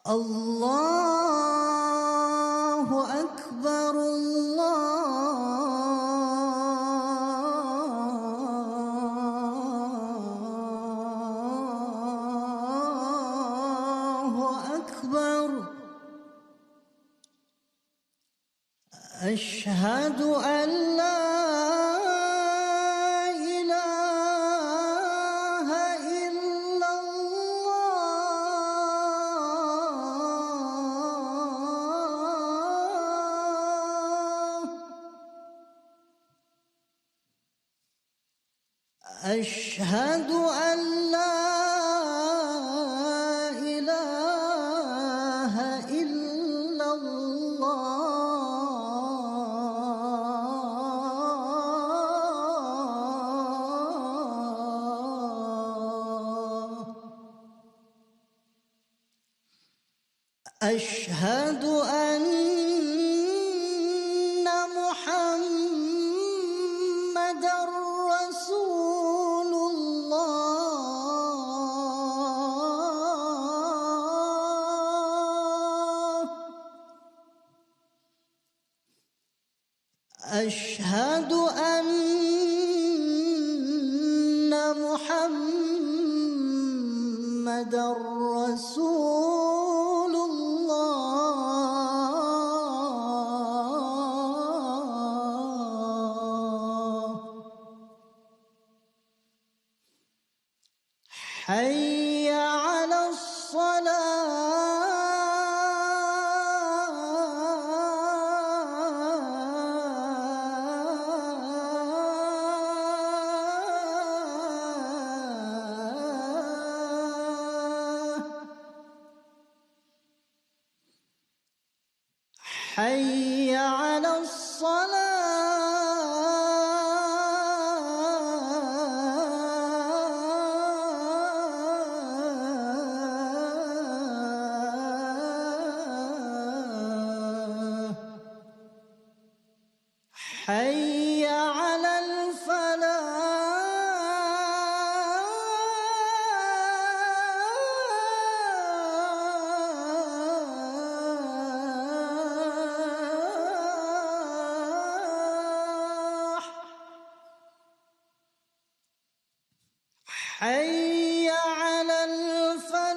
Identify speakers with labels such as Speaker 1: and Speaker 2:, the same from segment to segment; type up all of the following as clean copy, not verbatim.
Speaker 1: الله أكبر الله أكبر. أشهد أن لا إله إلا الله. أشهد أن لا إله إلا الله. أشهد أن محمدًا رسول الله. أشهد أن محمدًا رسول الله. حي على حي على الصلاة. حي على الفلاح. حي على الفلاح.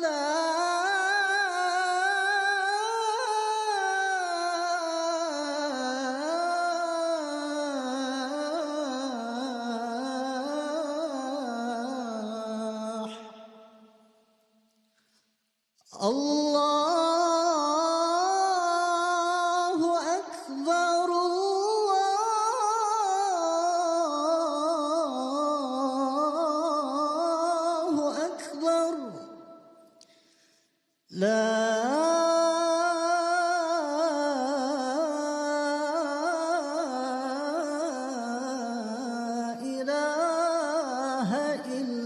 Speaker 1: الله أكبر الله أكبر. لا إله إلا